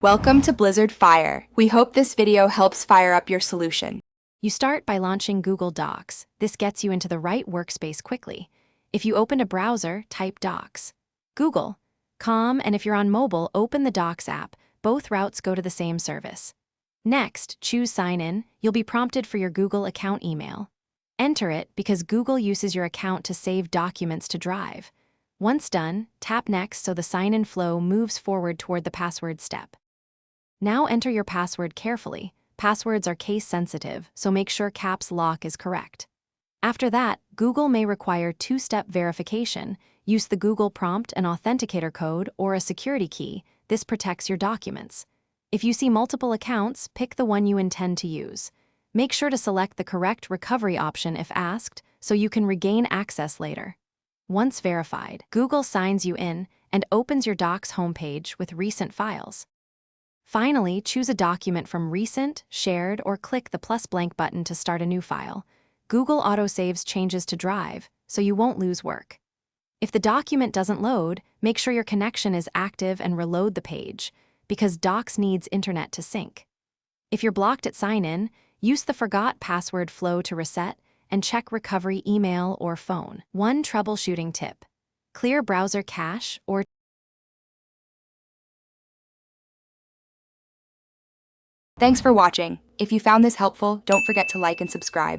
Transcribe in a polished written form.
Welcome to Blizzard Fire. We hope this video helps fire up your solution. You start by launching Google Docs. This gets you into the right workspace quickly. If you open a browser, type Docs. Google.com, and if you're on mobile, open the Docs app. Both routes go to the same service. Next, choose Sign In. You'll be prompted for your Google account email. Enter it because Google uses your account to save documents to Drive. Once done, tap Next so the sign-in flow moves forward toward the password step. Now enter your password carefully. Passwords are case-sensitive, so make sure caps lock is correct. After that, Google may require two-step verification. Use the Google prompt, an authenticator code, or a security key. This protects your documents. If you see multiple accounts, pick the one you intend to use. Make sure to select the correct recovery option if asked, so you can regain access later. Once verified, Google signs you in and opens your Docs homepage with recent files. Finally, choose a document from Recent, Shared, or click the plus blank button to start a new file. Google autosaves changes to Drive, so you won't lose work. If the document doesn't load, make sure your connection is active and reload the page, because Docs needs internet to sync. If you're blocked at sign-in, use the Forgot Password flow to reset and check recovery email or phone. One troubleshooting tip: clear browser cache or Thanks for watching. If you found this helpful, don't forget to like and subscribe.